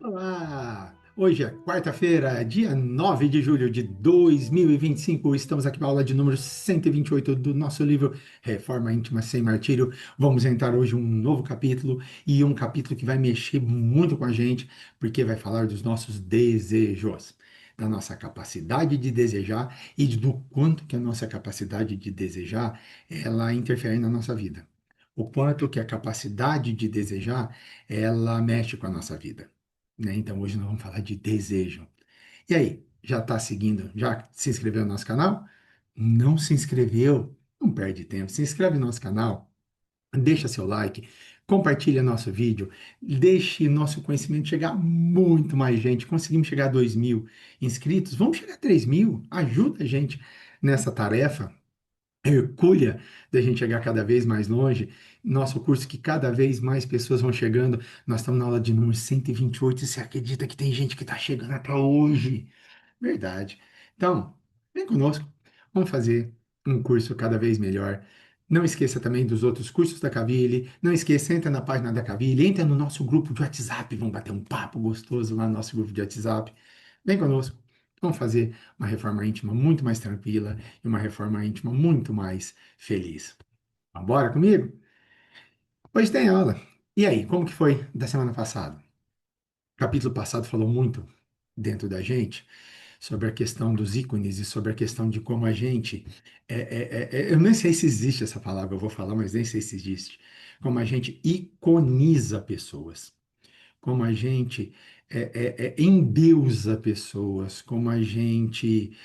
Olá! Hoje é quarta-feira, dia 9 de julho de 2025. Estamos aqui para a aula de número 128 do nosso livro Reforma Íntima Sem Martírio. Vamos entrar hoje em um novo capítulo e um capítulo que vai mexer muito com a gente, porque vai falar dos nossos desejos, da nossa capacidade de desejar e do quanto que a nossa capacidade de desejar ela interfere na nossa vida. O quanto que a capacidade de desejar ela mexe com a nossa vida, né? Então hoje nós vamos falar de desejo. E aí, já está seguindo? Já se inscreveu no nosso canal? Não se inscreveu? Não perde tempo. Se inscreve no nosso canal, deixa seu like, compartilha nosso vídeo, deixe nosso conhecimento chegar a muito mais gente. Conseguimos chegar a 2.000 inscritos, vamos chegar a 3.000. Ajuda a gente nessa tarefa hercúlea da gente chegar cada vez mais longe. Nosso curso que cada vez mais pessoas vão chegando. Nós estamos na aula de número 128 e você acredita que tem gente que está chegando até hoje? Verdade. Então, vem conosco. Vamos fazer um curso cada vez melhor. Não esqueça também dos outros cursos da Cavile. Não esqueça, entra na página da Cavile, entra no nosso grupo de WhatsApp. Vamos bater um papo gostoso lá no nosso grupo de WhatsApp. Vem conosco. Vamos fazer uma reforma íntima muito mais tranquila e uma reforma íntima muito mais feliz. Bora comigo? Hoje tem aula. E aí, como que foi da semana passada? O capítulo passado falou muito dentro da gente sobre a questão dos ícones e sobre a questão de como a gente. Eu nem sei se existe essa palavra, eu vou falar, mas nem sei se existe. Como a gente iconiza pessoas, como a gente endeusa pessoas, como a gente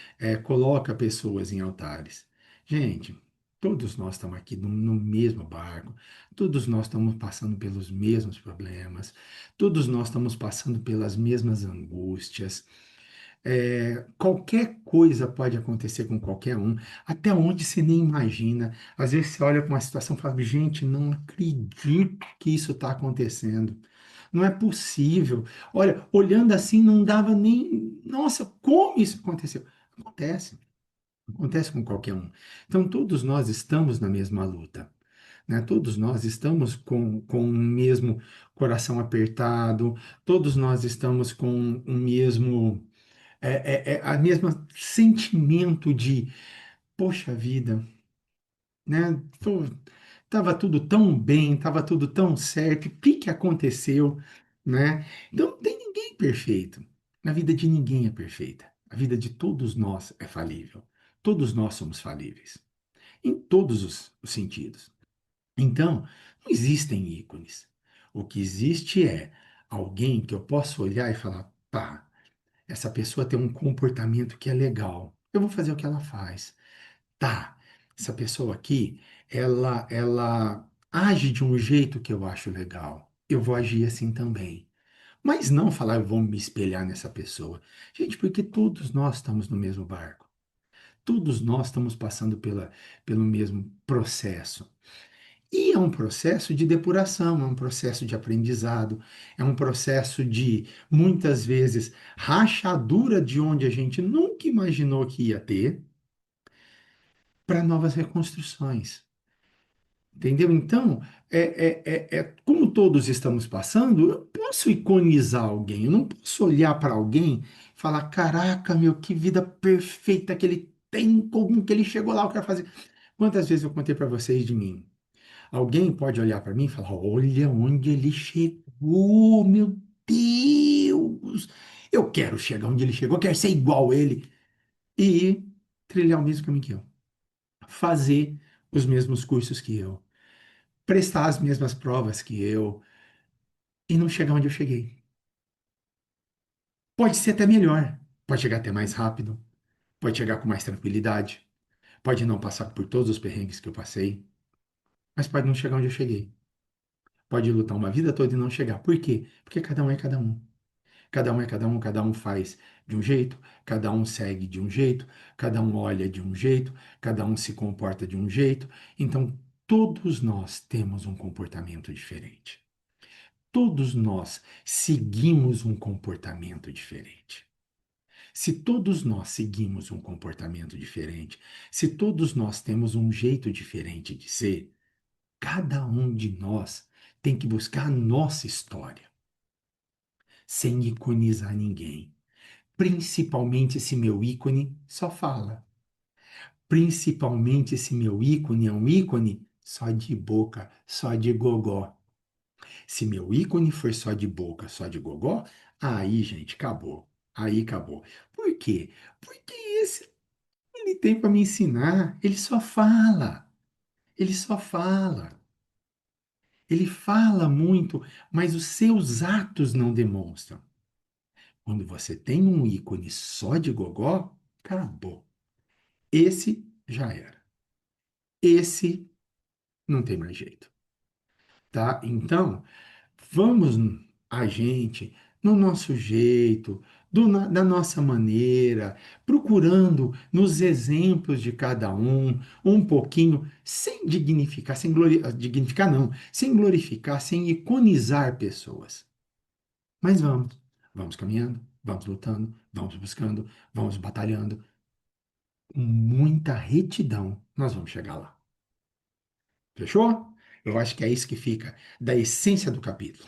coloca pessoas em altares. Gente, todos nós estamos aqui no mesmo barco, todos nós estamos passando pelos mesmos problemas, todos nós estamos passando pelas mesmas angústias. Qualquer coisa pode acontecer com qualquer um, até onde você nem imagina. Às vezes você olha para uma situação e fala, gente, não acredito que isso está acontecendo. Não é possível. Olha, olhando assim, não dava nem. Nossa, como isso aconteceu? Acontece. Acontece com qualquer um. Então, todos nós estamos na mesma luta, né? Todos nós estamos com o mesmo coração apertado, todos nós estamos com o mesmo a mesma sentimento de, poxa vida, né? Pô, tava tudo tão bem, tava tudo tão certo, o que que aconteceu, né? Então não tem ninguém perfeito. A vida de ninguém é perfeita. A vida de todos nós é falível. Todos nós somos falíveis, em todos os sentidos. Então, não existem ícones. O que existe é alguém que eu posso olhar e falar, pá, essa pessoa tem um comportamento que é legal. Eu vou fazer o que ela faz. Tá, essa pessoa aqui, ela age de um jeito que eu acho legal. Eu vou agir assim também. Mas não falar, eu vou me espelhar nessa pessoa. Gente, porque todos nós estamos no mesmo barco. Todos nós estamos passando pelo mesmo processo. E é um processo de depuração, é um processo de aprendizado, é um processo de, muitas vezes, rachadura de onde a gente nunca imaginou que ia ter, para novas reconstruções. Entendeu? Então, como todos estamos passando, eu posso iconizar alguém, eu não posso olhar para alguém e falar: caraca, meu, que vida perfeita que ele tem, como que ele chegou lá, eu quero fazer. Quantas vezes eu contei para vocês de mim? Alguém pode olhar para mim e falar: olha onde ele chegou, meu Deus! Eu quero chegar onde ele chegou, eu quero ser igual a ele e trilhar o mesmo caminho que eu, fazer os mesmos cursos que eu, prestar as mesmas provas que eu e não chegar onde eu cheguei. Pode ser até melhor, pode chegar até mais rápido, pode chegar com mais tranquilidade, pode não passar por todos os perrengues que eu passei, mas pode não chegar onde eu cheguei. Pode lutar uma vida toda e não chegar. Por quê? Porque cada um é cada um. Cada um é cada um faz de um jeito, cada um segue de um jeito, cada um olha de um jeito, cada um se comporta de um jeito. Então, todos nós temos um comportamento diferente. Todos nós seguimos um comportamento diferente. Se todos nós seguimos um comportamento diferente, se todos nós temos um jeito diferente de ser, cada um de nós tem que buscar a nossa história. sem iconizar ninguém. Principalmente se meu ícone só fala. Principalmente se meu ícone é um ícone só de boca, só de gogó. Se meu ícone for só de boca, só de gogó, aí, gente, acabou. Aí acabou. Por quê? Porque esse ele tem para me ensinar, ele só fala. Ele só fala. Ele fala muito, mas os seus atos não demonstram. Quando você tem um ícone só de gogó, acabou. Esse já era. Esse não tem mais jeito, tá? Então, vamos a gente, no nosso jeito, da nossa maneira, procurando nos exemplos de cada um pouquinho, sem dignificar, sem dignificar não, sem glorificar, sem iconizar pessoas. Mas vamos caminhando, vamos lutando, vamos buscando, vamos batalhando, com muita retidão, nós vamos chegar lá. Fechou? Eu acho que é isso que fica da essência do capítulo.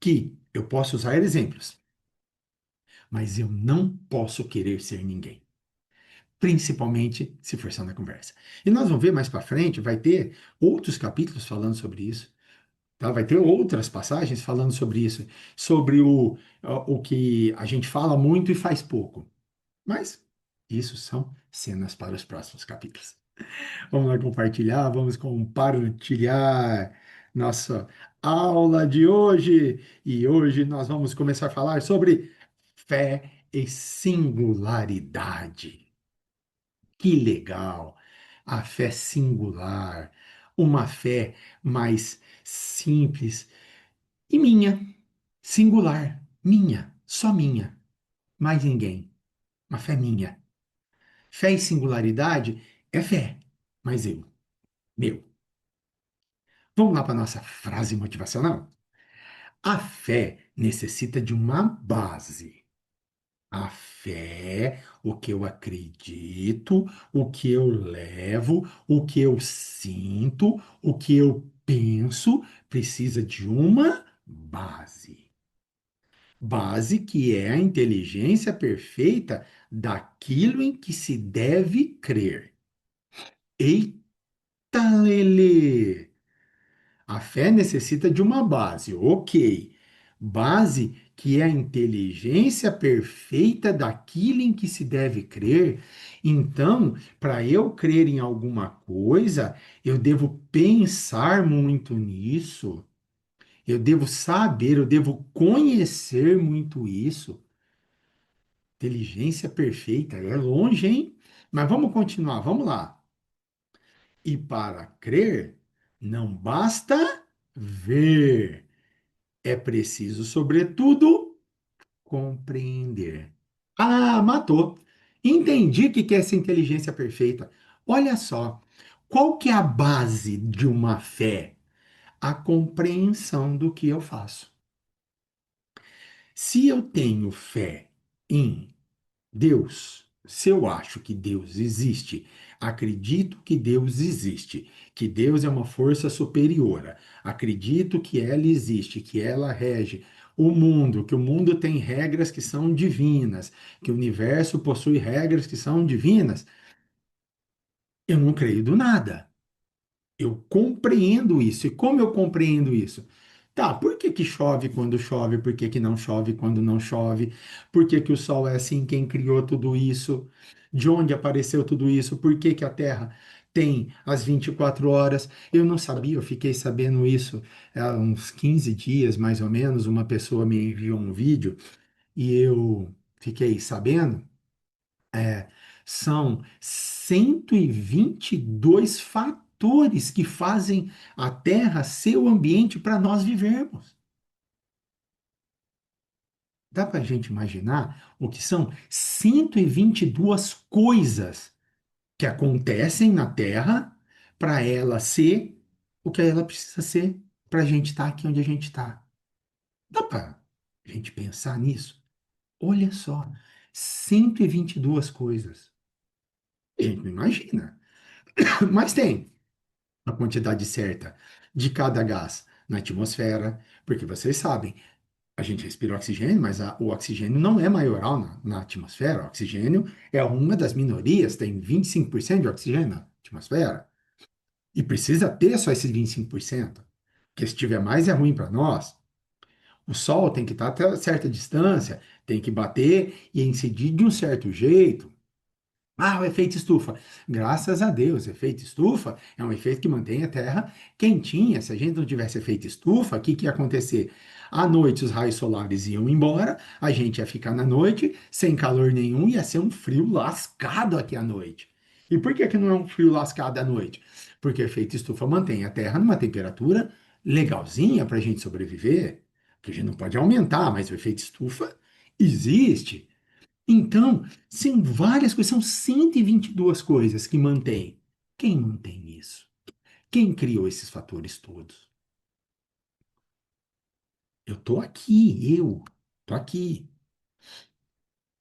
Que eu posso usar exemplos, mas eu não posso querer ser ninguém, principalmente se forçando a conversa. E nós vamos ver mais para frente, vai ter outros capítulos falando sobre isso, tá? Vai ter outras passagens falando sobre isso, sobre o que a gente fala muito e faz pouco. Mas isso são cenas para os próximos capítulos. Vamos lá compartilhar, vamos compartilhar nossa aula de hoje. E hoje nós vamos começar a falar sobre fé e singularidade. Que legal! A fé singular, uma fé mais simples e minha, singular, minha, só minha, mais ninguém. Uma fé minha. Fé e singularidade é fé, mas eu, meu. Vamos lá para a nossa frase motivacional? A fé necessita de uma base. A fé, o que eu acredito, o que eu levo, o que eu sinto, o que eu penso, precisa de uma base. Base que é a inteligência perfeita daquilo em que se deve crer. Eita, Lelê! A fé necessita de uma base, ok. Base que é a inteligência perfeita daquilo em que se deve crer. Então, para eu crer em alguma coisa, eu devo pensar muito nisso, eu devo saber, eu devo conhecer muito isso. Inteligência perfeita, é longe, hein? Mas vamos continuar, vamos lá. E para crer, não basta ver. É preciso, sobretudo, compreender. Ah, matou. Entendi o que é essa inteligência perfeita. Olha só, qual que é a base de uma fé? A compreensão do que eu faço. Se eu tenho fé em Deus, se eu acho que Deus existe, acredito que Deus existe, que Deus é uma força superior, acredito que ela existe, que ela rege o mundo, que o mundo tem regras que são divinas, que o universo possui regras que são divinas, eu não creio do nada. Eu compreendo isso. E como eu compreendo isso? Tá, por que que chove quando chove? Por que que não chove quando não chove? Por que que o sol é assim? Quem criou tudo isso? De onde apareceu tudo isso? Por que que a Terra tem as 24 horas? Eu não sabia, eu fiquei sabendo isso há uns 15 dias, mais ou menos. Uma pessoa me enviou um vídeo e eu fiquei sabendo. É, são 122 fatores que fazem a Terra ser o ambiente para nós vivermos. Dá para a gente imaginar o que são 122 coisas que acontecem na Terra para ela ser o que ela precisa ser para a gente estar aqui onde a gente está. Dá para a gente pensar nisso? Olha só, 122 coisas. A gente não imagina, mas tem. A quantidade certa de cada gás na atmosfera, porque vocês sabem, A gente respira oxigênio, mas o oxigênio não é maioral na atmosfera. O oxigênio é uma das minorias, tem 25% de oxigênio na atmosfera. E precisa ter só esses 25%. Porque se tiver mais é ruim para nós. O Sol tem que estar até certa distância, tem que bater e incidir de um certo jeito. Ah, o efeito estufa. Graças a Deus, efeito estufa é um efeito que mantém a Terra quentinha. Se a gente não tivesse efeito estufa, o que que ia acontecer? À noite os raios solares iam embora, a gente ia ficar na noite sem calor nenhum, ia ser um frio lascado aqui à noite. E por que que não é um frio lascado à noite? Porque o efeito estufa mantém a Terra numa temperatura legalzinha para a gente sobreviver, que a gente não pode aumentar, mas o efeito estufa existe. Então, são várias coisas, são 122 coisas que mantém. Quem mantém isso? Quem criou esses fatores todos? Eu tô aqui.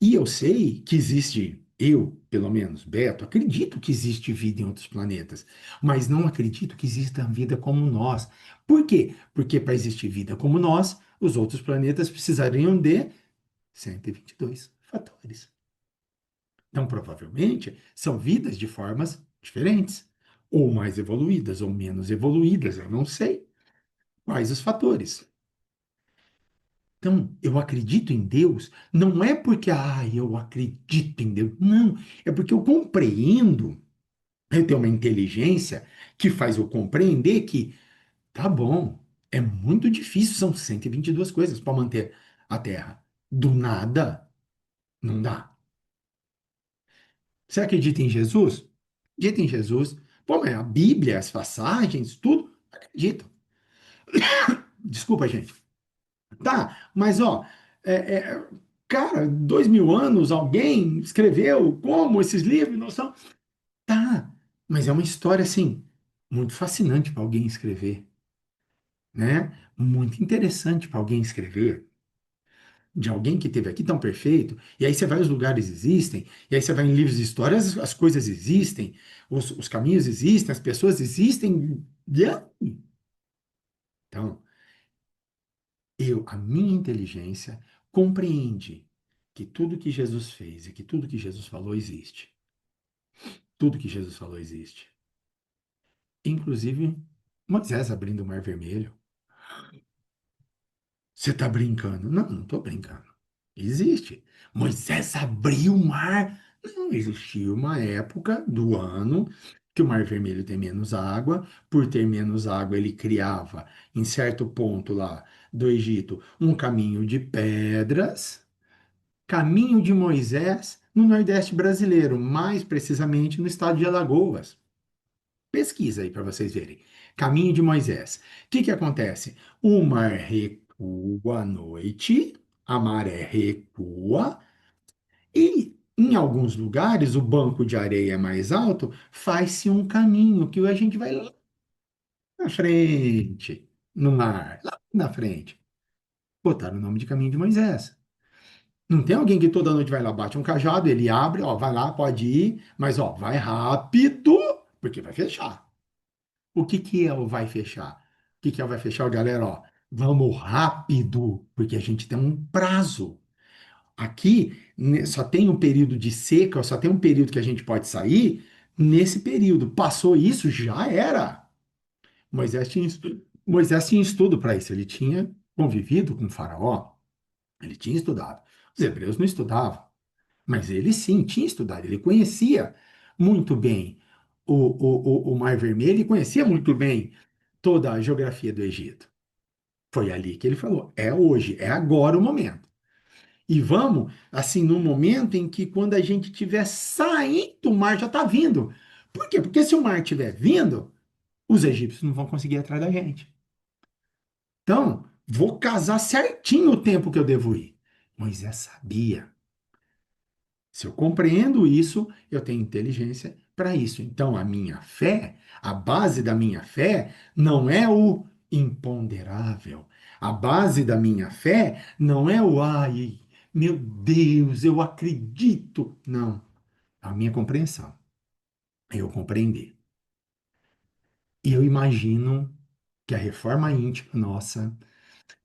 E eu sei que existe, eu, pelo menos, Beto, acredito que existe vida em outros planetas, mas não acredito que exista vida como nós. Por quê? Porque para existir vida como nós, os outros planetas precisariam de 122 fatores. Então, provavelmente, são vidas de formas diferentes, ou mais evoluídas, ou menos evoluídas, eu não sei quais os fatores. Então, eu acredito em Deus, não é porque, eu acredito em Deus, não, é porque eu compreendo, eu tenho uma inteligência que faz eu compreender que, tá bom, é muito difícil, são 122 coisas para manter a Terra. Do nada, não dá. Você acredita em Jesus? Acredita em Jesus. Pô, mas a Bíblia, as passagens, tudo, acredito. Desculpa, gente. Tá, mas ó, é, é, cara, 2000 anos, alguém escreveu como esses livros não são. Tá, mas é uma história, assim, muito fascinante para alguém escrever, né? Muito interessante para alguém escrever. De alguém que teve aqui tão perfeito, e aí você vai, os lugares existem, e aí você vai em livros de histórias, as coisas existem, os caminhos existem, as pessoas existem. E aí? Então, a minha inteligência compreende que tudo que Jesus fez e que tudo que Jesus falou existe. Tudo que Jesus falou existe. Inclusive Moisés abrindo o Mar Vermelho. Você está brincando? Não, não estou brincando. Existe. Moisés abriu o mar. Não existia uma época do ano que o Mar Vermelho tem menos água. Por ter menos água, ele criava, em certo ponto lá do Egito, um caminho de pedras. Caminho de Moisés no Nordeste brasileiro, mais precisamente no estado de Alagoas. Pesquisa aí para vocês verem. Caminho de Moisés. O que que acontece? O mar recua à noite, a maré recua, e em alguns lugares o banco de areia é mais alto, faz-se um caminho que a gente vai lá na frente, no mar, lá na frente. Botaram o nome de Caminho de Moisés. Não tem alguém que toda noite vai lá, bate um cajado, ele abre, ó, vai lá, pode ir, mas ó, vai rápido, porque vai fechar. O que que é o vai fechar? O que que é o vai fechar, galera? Ó, vamos rápido, porque a gente tem um prazo. Aqui só tem um período de seca, só tem um período que a gente pode sair. Nesse período, passou isso, já era. Moisés tinha estudo para isso, ele tinha convivido com o faraó, ele tinha estudado. Os hebreus não estudavam, mas ele sim tinha estudado, ele conhecia muito bem o Mar Vermelho e conhecia muito bem toda a geografia do Egito. Foi ali que ele falou: é hoje, é agora o momento. E vamos, assim, no momento em que, quando a gente estiver saindo, o mar já está vindo. Por quê? Porque se o mar estiver vindo, os egípcios não vão conseguir ir atrás da gente. Então, vou casar certinho o tempo que eu devo ir. Moisés sabia. Se eu compreendo isso, eu tenho inteligência para isso. Então, a minha fé, a base da minha fé, não é o imponderável. A base da minha fé não é o ai, meu Deus, eu acredito. Não. A minha compreensão. É eu compreender. E eu imagino que a reforma íntima nossa,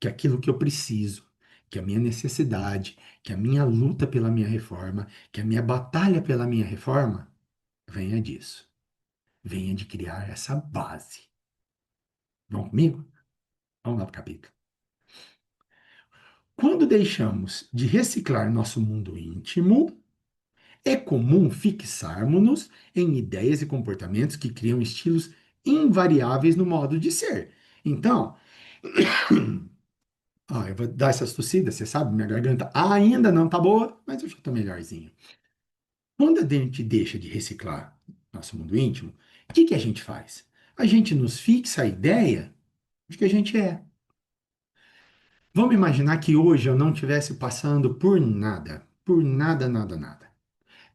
que aquilo que eu preciso. que a minha necessidade, que a minha luta pela minha reforma, que a minha batalha pela minha reforma venha disso. Venha de criar essa base. Vão comigo? Vamos lá para o capítulo. Quando deixamos de reciclar nosso mundo íntimo, é comum fixarmos-nos em ideias e comportamentos que criam estilos invariáveis no modo de ser. Então, eu vou dar essas tossidas, você sabe, minha garganta ainda não tá boa, mas eu já tô melhorzinho. Quando a gente deixa de reciclar nosso mundo íntimo, o que que a gente faz? A gente nos fixa a ideia de que a gente é. Vamos imaginar que hoje eu não estivesse passando por nada, nada, nada.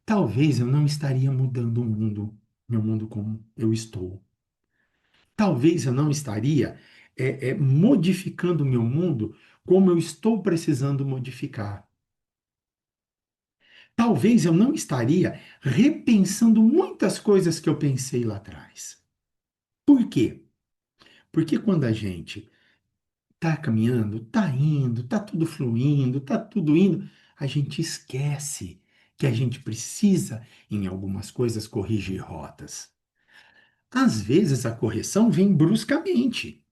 Talvez eu não estaria mudando o mundo, meu mundo como eu estou. Talvez eu não estaria modificando o meu mundo como eu estou precisando modificar. Talvez eu não estaria repensando muitas coisas que eu pensei lá atrás. Por quê? Porque quando a gente está caminhando, está indo, está tudo fluindo, está tudo indo, a gente esquece que a gente precisa, em algumas coisas, corrigir rotas. Às vezes a correção vem bruscamente,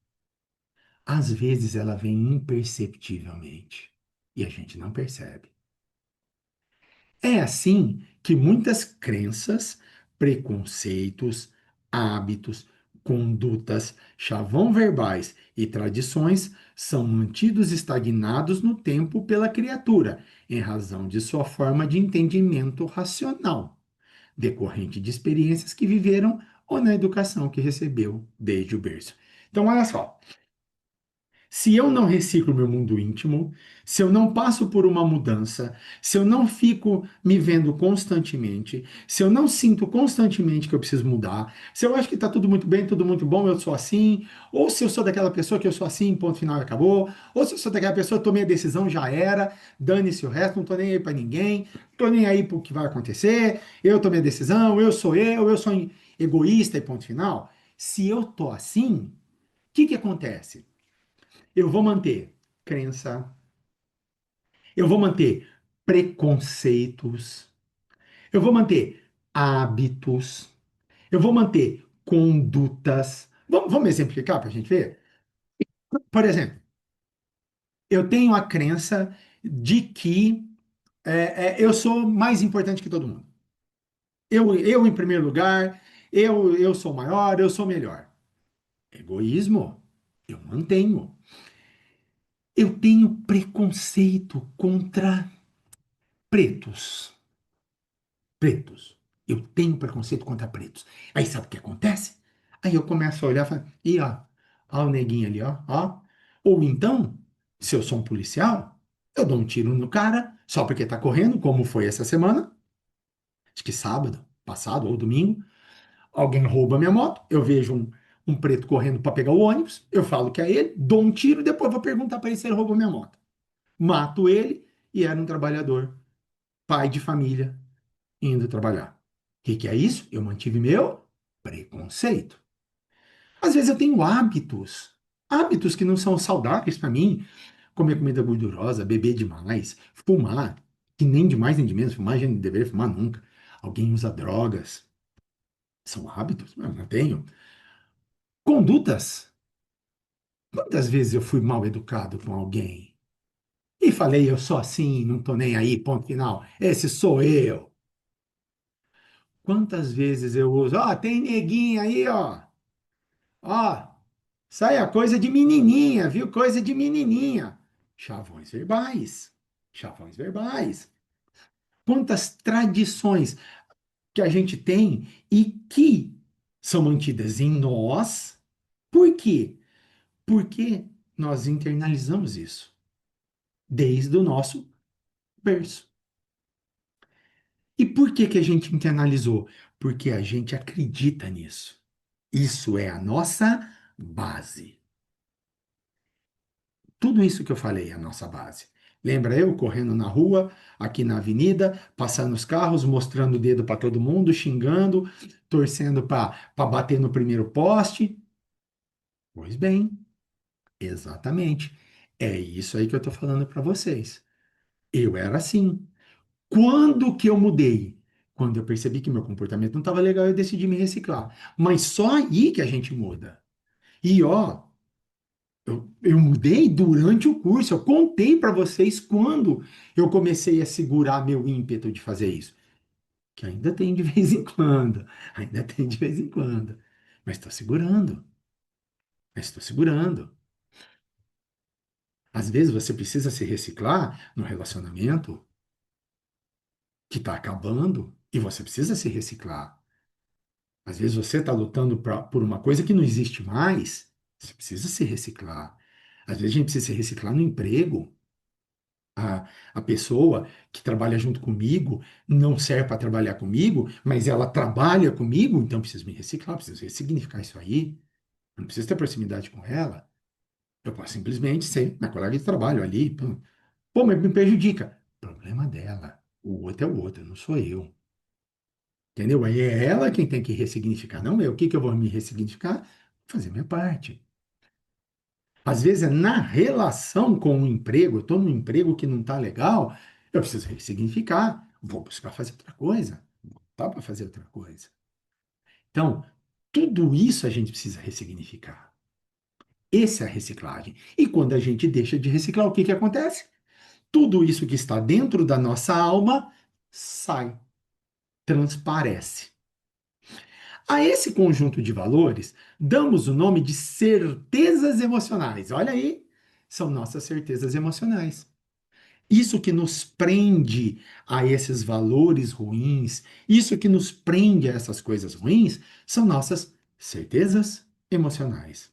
às vezes ela vem imperceptivelmente e a gente não percebe. É assim que muitas crenças, preconceitos, hábitos, condutas, chavão verbais e tradições são mantidos estagnados no tempo pela criatura, em razão de sua forma de entendimento racional, decorrente de experiências que viveram ou na educação que recebeu desde o berço. Então, olha só. Se eu não reciclo meu mundo íntimo, se eu não passo por uma mudança, se eu não fico me vendo constantemente, se eu não sinto constantemente que eu preciso mudar, se eu acho que está tudo muito bem, tudo muito bom, eu sou assim, ou se eu sou daquela pessoa que eu sou assim, ponto final e acabou, ou se eu sou daquela pessoa que tomei a decisão, já era, dane-se o resto, não estou nem aí para ninguém, não estou nem aí para o que vai acontecer, eu tomei a decisão, eu sou egoísta e ponto final. Se eu estou assim, o que que acontece? Eu vou manter crença, eu vou manter preconceitos, eu vou manter hábitos, eu vou manter condutas. Vamos exemplificar para a gente ver? Por exemplo, eu tenho a crença de que eu sou mais importante que todo mundo. Eu em primeiro lugar, eu sou maior, eu sou melhor. Egoísmo, eu mantenho. Eu tenho preconceito contra pretos. Pretos. Eu tenho preconceito contra pretos. Aí sabe o que acontece? Aí eu começo a olhar e falo, e ó o neguinho ali, ó. Ou então, se eu sou um policial, eu dou um tiro no cara, só porque tá correndo, como foi essa semana, acho que sábado, passado ou domingo, alguém rouba minha moto, eu vejo um preto correndo para pegar o ônibus, eu falo que é ele, dou um tiro, depois vou perguntar para ele se ele roubou minha moto. Mato ele e era um trabalhador, pai de família, indo trabalhar. O que que é isso? Eu mantive meu preconceito. Às vezes eu tenho hábitos que não são saudáveis para mim, comer comida gordurosa, beber demais, fumar, que nem de mais nem de menos, fumar a gente não deveria fumar nunca. Alguém usa drogas, são hábitos? Eu não tenho. Condutas. Quantas vezes eu fui mal educado com alguém e falei, eu sou assim, não tô nem aí, ponto final. Esse sou eu. Quantas vezes eu uso, tem neguinho aí, ó. Ó, sai a coisa de menininha, viu? Coisa de menininha. Chavões verbais. Chavões verbais. Quantas tradições que a gente tem e que são mantidas em nós. Por quê? Porque nós internalizamos isso desde o nosso berço. E por que que a gente internalizou? Porque a gente acredita nisso. Isso é a nossa base. Tudo isso que eu falei é a nossa base. Lembra eu correndo na rua, aqui na avenida, passando os carros, mostrando o dedo para todo mundo, xingando, torcendo para bater no primeiro poste? Pois bem, exatamente. É isso aí que eu estou falando para vocês. Eu era assim. Quando que eu mudei? Quando eu percebi que meu comportamento não estava legal, eu decidi me reciclar. Mas só aí que a gente muda. E ó, eu mudei durante o curso. Eu contei para vocês quando eu comecei a segurar meu ímpeto de fazer isso. Que ainda tem de vez em quando. Ainda tem de vez em quando. Mas estou segurando. Mas estou segurando. Às vezes você precisa se reciclar no relacionamento que está acabando e você precisa se reciclar. Às vezes você está lutando por uma coisa que não existe mais, você precisa se reciclar. Às vezes a gente precisa se reciclar no emprego. A pessoa que trabalha junto comigo não serve para trabalhar comigo, mas ela trabalha comigo, então eu preciso me reciclar, preciso ressignificar isso aí. Eu não preciso ter proximidade com ela. Eu posso simplesmente ser minha colega de trabalho ali. Pô, mas me prejudica. Problema dela. O outro é o outro, não sou eu. Entendeu? Aí é ela quem tem que ressignificar, não eu. O que que eu vou me ressignificar? Fazer minha parte. Às vezes é na relação com o emprego, eu estou num emprego que não está legal, eu preciso ressignificar, vou buscar fazer outra coisa, tá para fazer outra coisa. Então, tudo isso a gente precisa ressignificar. Essa é a reciclagem. E quando a gente deixa de reciclar, o que que acontece? Tudo isso que está dentro da nossa alma sai, transparece. A esse conjunto de valores, damos o nome de certezas emocionais. Olha aí, são nossas certezas emocionais. Isso que nos prende a esses valores ruins, isso que nos prende a essas coisas ruins, são nossas certezas emocionais.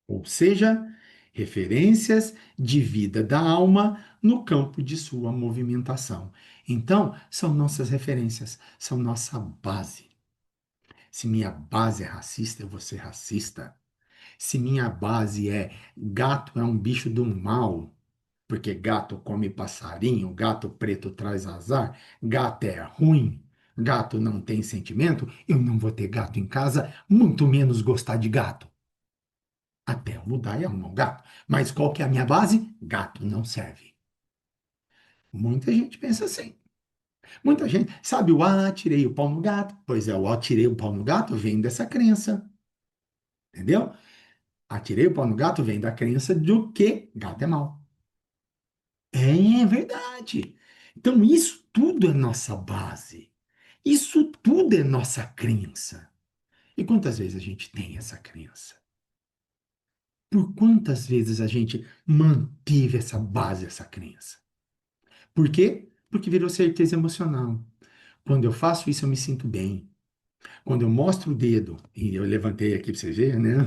Ou seja, referências de vida da alma no campo de sua movimentação. Então, são nossas referências, são nossa base. Se minha base é racista, eu vou ser racista. Se minha base é gato é um bicho do mal, porque gato come passarinho, gato preto traz azar, gato é ruim, gato não tem sentimento, eu não vou ter gato em casa, muito menos gostar de gato. Até eu mudar e arrumar um gato. Mas qual que é a minha base? Gato não serve. Muita gente pensa assim. Muita gente, sabe o tirei o pau no gato? Pois é, o tirei o pau no gato vem dessa crença, entendeu? Atirei o pau no gato vem da crença de que gato é mau. É verdade. Então, isso tudo é nossa base. Isso tudo é nossa crença. E quantas vezes a gente tem essa crença? Por quantas vezes a gente manteve essa base, essa crença? Por quê? Porque virou certeza emocional. Quando eu faço isso, eu me sinto bem. Quando eu mostro o dedo, e eu levantei aqui para você ver, né?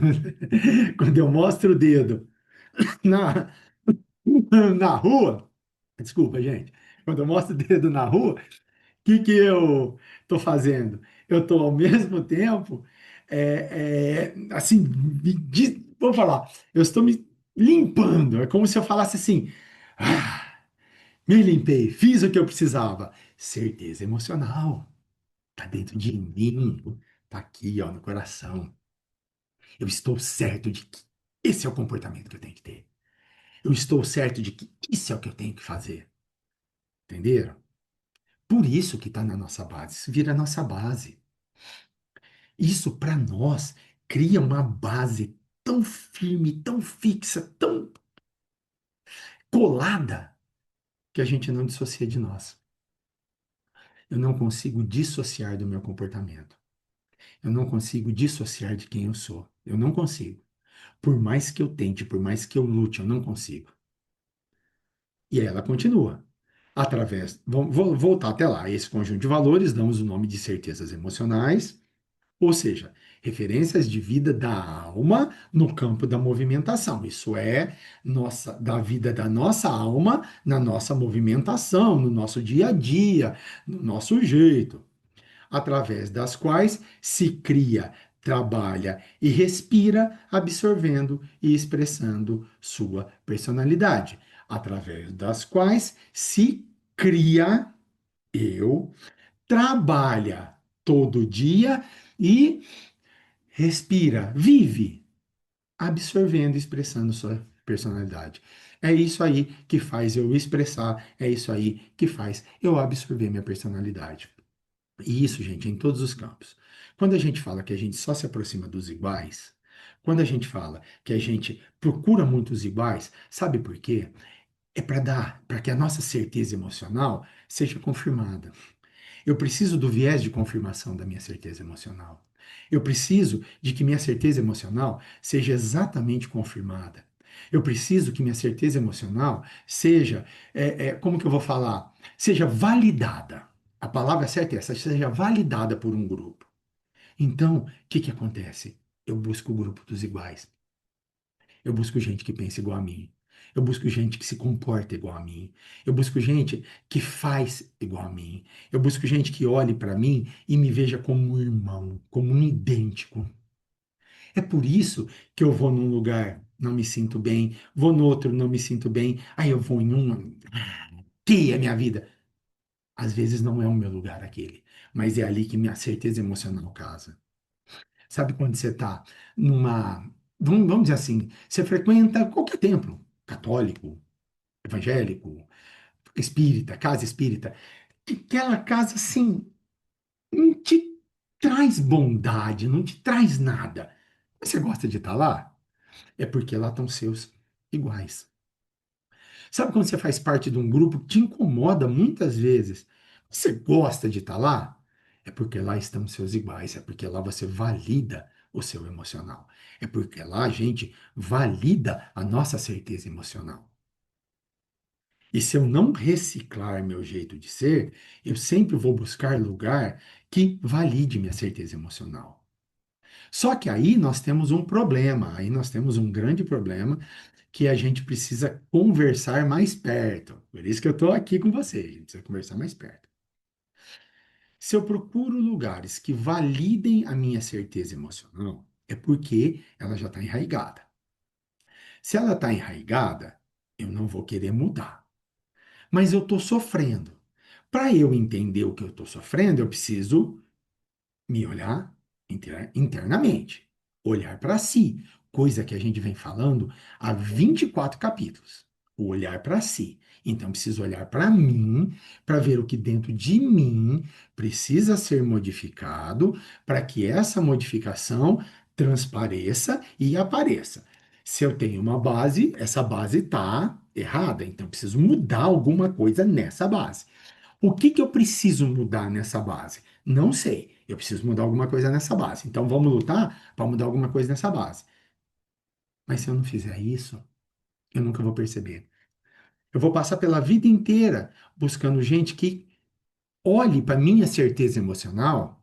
Quando eu mostro o dedo na, na rua, desculpa, gente. Quando eu mostro o dedo na rua, o que eu estou fazendo? Eu estou, ao mesmo tempo, assim, vou falar, eu estou me limpando. É como se eu falasse assim, ah, me limpei, fiz o que eu precisava. Certeza emocional. Está dentro de mim. Está aqui, ó, no coração. Eu estou certo de que esse é o comportamento que eu tenho que ter. Eu estou certo de que isso é o que eu tenho que fazer. Entenderam? Por isso que está na nossa base. Isso vira nossa base. Isso, para nós, cria uma base tão firme, tão fixa, tão colada, que a gente não dissocia de nós. Eu não consigo dissociar do meu comportamento. Eu não consigo dissociar de quem eu sou. Eu não consigo. Por mais que eu tente, por mais que eu lute, eu não consigo. E aí ela continua. Através, vou voltar até lá. Esse conjunto de valores, damos o nome de certezas emocionais, ou seja, referências de vida da alma no campo da movimentação. Isso é da vida da nossa alma na nossa movimentação, no nosso dia a dia, no nosso jeito, através das quais se cria, trabalha e respira, absorvendo e expressando sua personalidade, através das quais se cria eu, trabalha todo dia e respira, vive, absorvendo e expressando sua personalidade. É isso aí que faz eu expressar, é isso aí que faz eu absorver minha personalidade. E isso, gente, é em todos os campos. Quando a gente fala que a gente só se aproxima dos iguais, quando a gente fala que a gente procura muitos iguais, sabe por quê? É para que a nossa certeza emocional seja confirmada. Eu preciso do viés de confirmação da minha certeza emocional. Eu preciso de que minha certeza emocional seja exatamente confirmada. Eu preciso que minha certeza emocional seja, como que eu vou falar? Seja validada. A palavra certa é essa, seja validada por um grupo. Então, o que que acontece? Eu busco o grupo dos iguais. Eu busco gente que pensa igual a mim. Eu busco gente que se comporta igual a mim. Eu busco gente que faz igual a mim. Eu busco gente que olhe para mim e me veja como um irmão, como um idêntico. É por isso que eu vou num lugar, não me sinto bem, vou no outro, não me sinto bem, aí eu vou em um, que é minha vida. Às vezes não é o meu lugar aquele, mas é ali que minha certeza emocional casa. Sabe quando você está numa. Vamos dizer assim, você frequenta qualquer templo, católico, evangélico, espírita, casa espírita, que aquela casa assim não te traz bondade, não te traz nada. Mas você gosta de estar lá? É porque lá estão seus iguais. Sabe quando você faz parte de um grupo que te incomoda muitas vezes? Você gosta de estar lá? É porque lá estão seus iguais, é porque lá você valida o seu emocional. É porque lá a gente valida a nossa certeza emocional. E se eu não reciclar meu jeito de ser, eu sempre vou buscar lugar que valide minha certeza emocional. Só que aí nós temos um problema, aí nós temos um grande problema que a gente precisa conversar mais perto. Por isso que eu estou aqui com você, a gente precisa conversar mais perto. Se eu procuro lugares que validem a minha certeza emocional, é porque ela já está enraigada. Se ela está enraigada, eu não vou querer mudar. Mas eu estou sofrendo. Para eu entender o que eu estou sofrendo, eu preciso me olhar internamente, olhar para si, coisa que a gente vem falando há 24 capítulos. O olhar para si. Então, preciso olhar para mim, para ver o que dentro de mim precisa ser modificado, para que essa modificação transpareça e apareça. Se eu tenho uma base, essa base está errada, então preciso mudar alguma coisa nessa base. O que que eu preciso mudar nessa base? Não sei. Eu preciso mudar alguma coisa nessa base. Então vamos lutar para mudar alguma coisa nessa base. Mas se eu não fizer isso, eu nunca vou perceber. Eu vou passar pela vida inteira buscando gente que olhe para minha certeza emocional.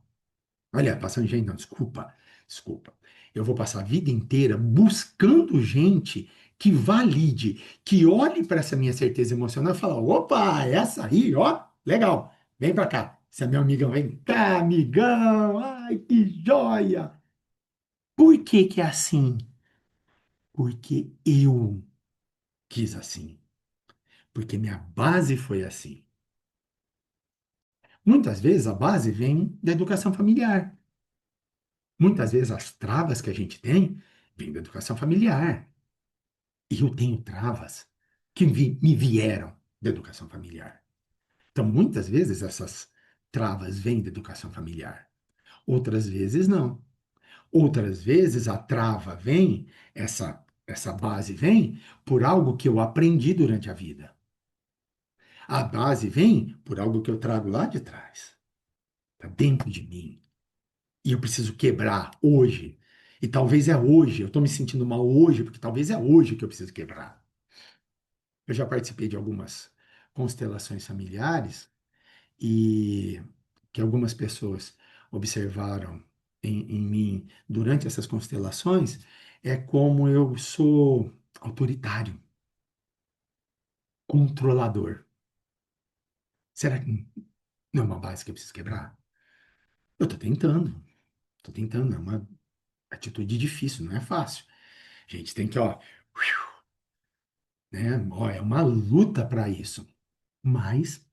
Olha, passando gente, não, desculpa, desculpa. Eu vou passar a vida inteira buscando gente que valide, que olhe para essa minha certeza emocional e fala: opa, essa aí, ó, legal, vem para cá. Esse é meu amigão, vem cá, amigão, ai, que joia. Por que que é assim? Porque eu quis assim. Porque minha base foi assim. Muitas vezes a base vem da educação familiar. Muitas vezes as travas que a gente tem vêm da educação familiar. E eu tenho travas que me vieram da educação familiar. Então, muitas vezes essas travas vêm da educação familiar. Outras vezes não. Outras vezes a trava vem, essa base vem por algo que eu aprendi durante a vida. A base vem por algo que eu trago lá de trás. Está dentro de mim. E eu preciso quebrar hoje. E talvez é hoje, eu estou me sentindo mal hoje, porque talvez é hoje que eu preciso quebrar. Eu já participei de algumas constelações familiares e que algumas pessoas observaram em mim durante essas constelações é como eu sou autoritário, controlador. Será que não é uma base que eu preciso quebrar? Eu estou tentando, é uma atitude difícil, não é fácil. A gente tem que, ó, né, ó, é uma luta para isso, mas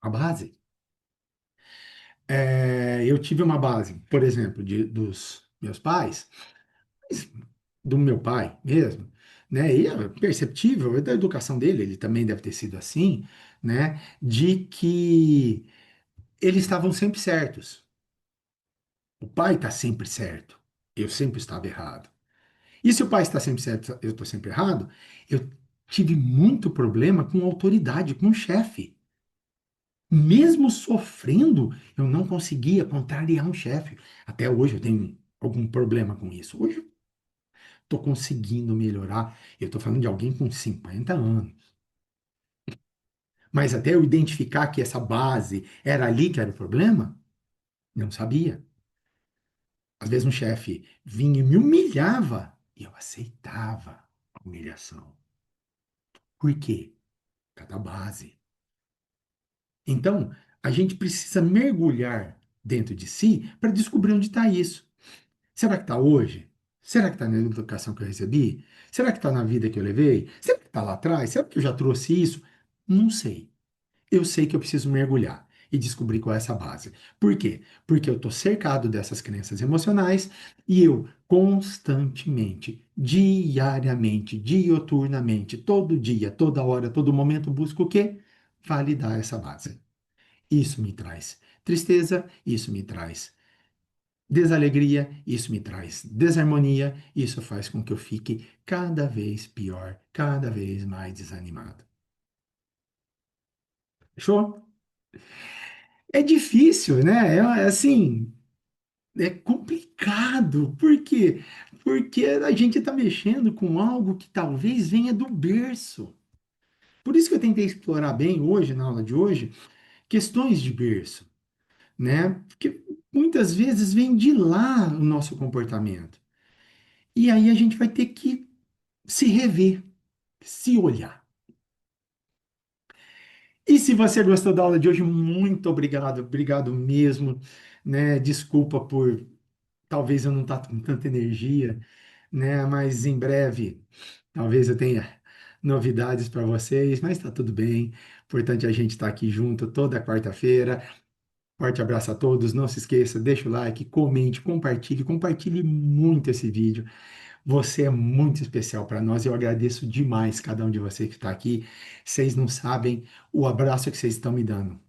a base. Eu tive uma base, por exemplo, dos meus pais, mas do meu pai mesmo. né? E é perceptível, é da educação dele, ele também deve ter sido assim, né? De que eles estavam sempre certos. O pai está sempre certo. Eu sempre estava errado. E se o pai está sempre certo, eu estou sempre errado, eu tive muito problema com autoridade, com o chefe. Mesmo sofrendo, eu não conseguia contrariar um chefe. Até hoje eu tenho algum problema com isso. Hoje eu estou conseguindo melhorar. Eu estou falando de alguém com 50 anos. Mas até eu identificar que essa base era ali que era o problema, não sabia. Às vezes um chefe vinha e me humilhava e eu aceitava a humilhação. Por quê? Cada base. Então, a gente precisa mergulhar dentro de si para descobrir onde está isso. Será que está hoje? Será que está na educação que eu recebi? Será que está na vida que eu levei? Será que está lá atrás? Será que eu já trouxe isso? Não sei. Eu sei que eu preciso mergulhar e descobrir qual é essa base. Por quê? Porque eu estou cercado dessas crenças emocionais e eu constantemente, diariamente, dioturnamente, todo dia, toda hora, todo momento busco o quê? Validar essa base. Isso me traz tristeza, isso me traz desalegria, isso me traz desarmonia, isso faz com que eu fique cada vez pior, cada vez mais desanimado. Fechou? É difícil, né? É assim, é complicado. Por quê? Porque a gente está mexendo com algo que talvez venha do berço. Por isso que eu tentei explorar bem hoje, na aula de hoje, questões de berço, né? Porque muitas vezes vem de lá o nosso comportamento. E aí a gente vai ter que se rever, se olhar. E se você gostou da aula de hoje, muito obrigado, obrigado mesmo, né? Desculpa por talvez eu não estar com tanta energia, né? Mas em breve, talvez eu tenha novidades para vocês, mas está tudo bem. Importante a gente estar aqui junto toda quarta-feira. Forte abraço a todos. Não se esqueça, deixa o like, comente, compartilhe, compartilhe muito esse vídeo. Você é muito especial para nós. Eu agradeço demais cada um de vocês que está aqui. Vocês não sabem o abraço que vocês estão me dando.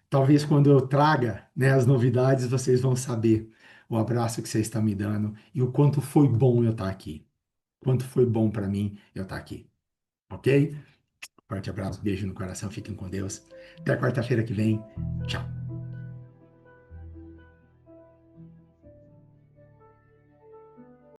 Talvez quando eu traga, né, as novidades, vocês vão saber o abraço que vocês estão me dando e o quanto foi bom eu estar aqui. Quanto foi bom para mim eu estar aqui. Ok? Forte abraço, beijo no coração, fiquem com Deus. Até quarta-feira que vem.